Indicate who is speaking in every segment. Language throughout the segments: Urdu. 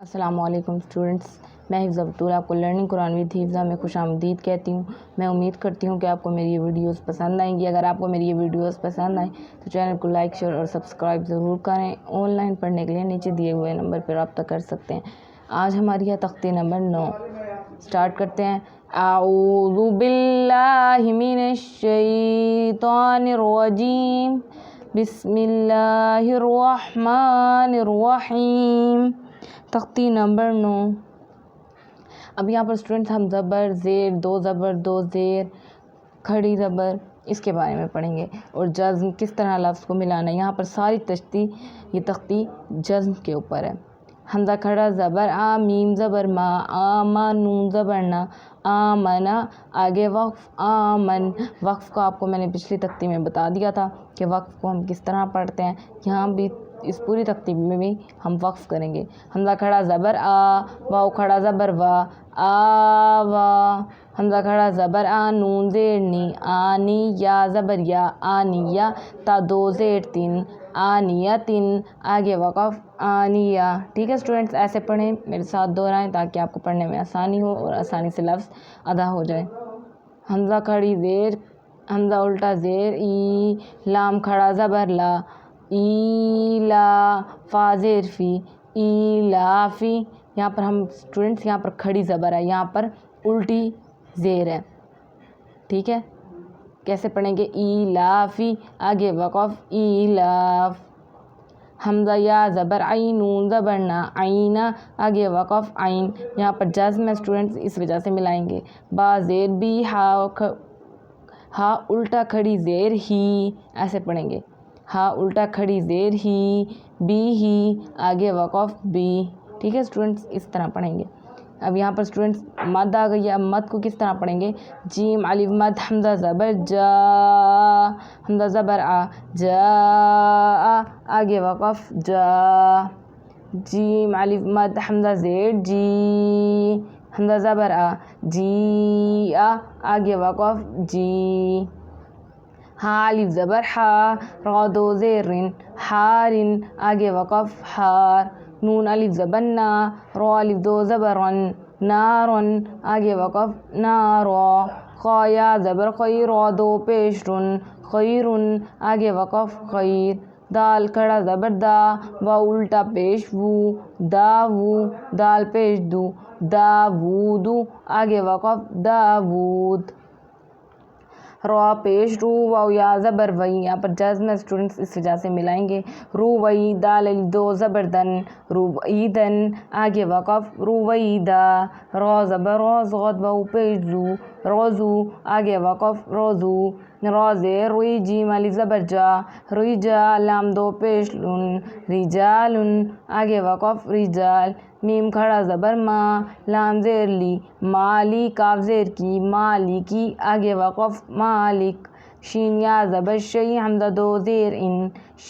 Speaker 1: السلام علیکم اسٹوڈنٹس، میں حفظہ بطول آپ کو لرننگ قرآن ود حفظہ میں خوش آمدید کہتی ہوں۔ میں امید کرتی ہوں کہ آپ کو میری یہ ویڈیوز پسند آئیں گی۔ اگر آپ کو میری یہ ویڈیوز پسند آئیں تو چینل کو لائک، شیئر اور سبسکرائب ضرور کریں۔ آن لائن پڑھنے کے لیے نیچے دیے ہوئے نمبر پر رابطہ کر سکتے ہیں۔ آج ہماری ہے تختی نمبر 9۔ سٹارٹ کرتے ہیں۔ اعوذ باللہ من الشیطان الرجیم، بسم اللہ الرحمن الرحیم۔ تختی نمبر 9۔ اب یہاں پر اسٹوڈنٹس ہم زبر، زیر، دو زیر، کھڑی زبر اس کے بارے میں پڑھیں گے، اور جزم کس طرح لفظ کو ملانا ہے۔ یہاں پر ساری یہ تختی جزم کے اوپر ہے۔ حمزہ کھڑا زبر آ، میم زبر ما، آما، نون زبر نا، آمنا، آگے وقف آمن۔ وقف کو آپ کو میں نے پچھلی تختی میں بتا دیا تھا کہ وقف کو ہم کس طرح پڑھتے ہیں۔ یہاں بھی اس پوری تختی میں بھی ہم وقف کریں گے۔ حمزہ کھڑا زبر آ، واو کھڑا زبر وا، آوا۔ حمزہ کھڑا زبر آ، نون زیر نی، آنی، یا زبر یا، آنیہ، تا دو زیر تین، آنیتن، آگے وقف آنیہ۔ ٹھیک ہے اسٹوڈنٹس، ایسے پڑھیں، میرے ساتھ دہرائیں تاکہ آپ کو پڑھنے میں آسانی ہو اور آسانی سے لفظ ادا ہو جائے۔ حمزہ کھڑی زیر، حمزہ الٹا زیر ای، لام کھڑا زبر لا، ایلا، فا زیر فی، ایلافی۔ یہاں پر ہم اسٹوڈنٹس یہاں پر کھڑی زبر ہے، یہاں پر الٹی زیر ہے۔ ٹھیک ہے، کیسے پڑھیں گے؟ ایلافی، آگے وقف ایلاف۔ حمزہ یا زبر عین، نون زبر نا، عینا، آگے وقف عین۔ یہاں پر جزم ہے اسٹوڈنٹس، اس وجہ سے ملائیں گے۔ با زیر بی، ہا الٹا کھڑی زیر ہی، ایسے پڑھیں گے۔ ہا الٹا کھڑی زیر ہی، بی ہی، آگے وقف بی۔ ٹھیک ہے اسٹوڈنٹس، اس طرح پڑھیں گے۔ اب یہاں پر اسٹوڈنٹس مد آ گئی ہے، اب مد کو کس طرح پڑھیں گے؟ جیم الف مد، حمزہ زبر جا، حمزہ زبر آ، جا، آگے وقف جا۔ جیم الف مد، حمزہ زیر جی، حمزہ زبر آ، جی، آگے وقف جی۔ ہا الف زبر ہا، را دو زیر رن، ہارن، آگے وقف ہار۔ نون الف زبر نا، را الف دو زبر رن، نارن، آگے وقف نارا۔ خا یا زبر خی، را دو پیش رن، خیرن، آگے وقف خیر۔ دال کھڑا زبر دا، واو الٹا پیش وو، داوو، دال پیش دو، داوودو، آگے وقف داود۔ را پیش رو، واو یا زبر وئی، یہاں پر جزم ہے اسٹوڈنٹس، اس وجہ سے ملائیں گے۔ رووئی، دال الف دو زبر دن، رویدن، آگے وقف رویدا۔ را زبر را، ضاد واو پیش زو، روزو، آگے وقف روزو۔ را زیر روئی، جیم الف زبر جا، رجا، لام دو پیش لن، رجالن، آگے وقف رجال۔ میم کھڑا زبر ما، لام زیر لی، مالی، کاف زیر کی، مالکی، آگے وقف مالک۔ شین یا زبر شی، حمزہ دو زیر ان،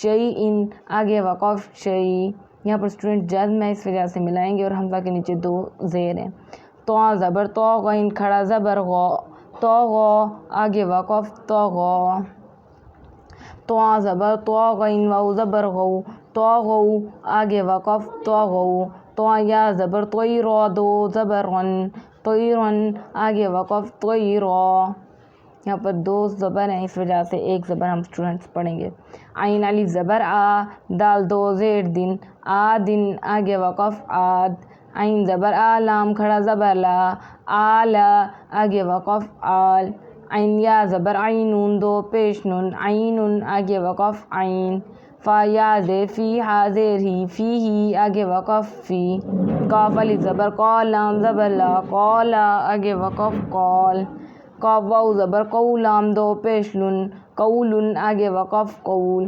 Speaker 1: شیئن، آگے وقف شی۔ یہاں پر اسٹوڈنٹ جزم ہے، اس وجہ سے ملائیں گے، اور حمزہ کے نیچے دو زیر ہیں۔ تو زبر تو، غین کھڑا زبر غا، طغا، آگے وقف طغا۔ تو زبر تو، غین واو زبر غو، طغو، آگے وقف طغو۔ تو یا زبر توئی، را دو زبر رن، طیرن، آگے وقف طیرا۔ یہاں پر دو زبر ہیں، اس وجہ سے ایک زبر ہم اسٹوڈنٹس پڑھیں گے۔ عین الف زبر آ، دال دو زیر دن، آدن، آگے وقف آد۔ عین زبر آ، لام کھڑا زبر لا، آلا، آگے وقف آل۔ عین یا زبر عین، نون دو پیش نن، عینن، آگے وقف عین۔ فا یا زیر فی، ہا زیر ہی، فی ہی، آگے وقف فی۔ کاف الف زبر قا، لام زبر لا، قالا، آگے وقف قال۔ کاف واو زبر قو، لام دو پیش لن، قولن، آگے وقف قول۔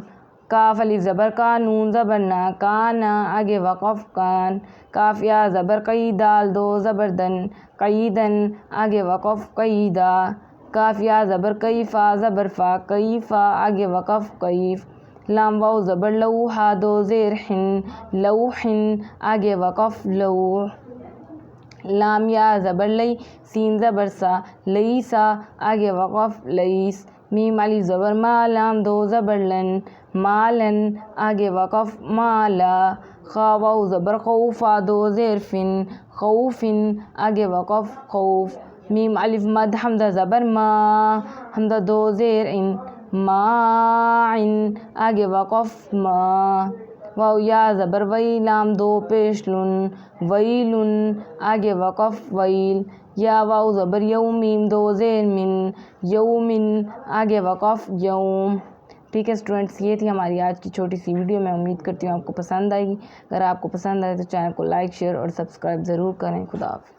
Speaker 1: کاف الف زبر کا، نون زبر نا، کانا، آگے وقف کان۔ کاف یا زبر قی، دال دو زبر دن، قیدن، آگے وقف قیدا۔ کاف یا زبر کئی، فا زبر فا، کیفا، آگے وقف کیف۔ لام واو زبر لو، ہا دو زیر حن، لوحن، آگے وقف لوح۔ لام یا زبر لئی، سین زبر سا، لیسا، آگے وقف لیس۔ میم الف زبر ما، لام دو زبر لن، مالن، آگے وقف مالا۔ خا واو زبر خو فا دو زیر فن خوفن آگے وقف خوف میم الف مد حمزہ زبر ما حمزہ دو زیر ان ما عن آگے وقف ما واو یا زبر وی لام دو پیش لن ویلن آگے وقف ویل یا واو زبر یوم میم دو زیر من یومن آگے وقف یوم۔ ٹھیک ہے اسٹوڈنٹس، یہ تھی ہماری آج کی چھوٹی سی ویڈیو۔ میں امید کرتی ہوں آپ کو پسند آئے گی۔ اگر آپ کو پسند آئے تو چینل کو لائک شیئر اور سبسکرائب ضرور کریں۔ خدا حافظ۔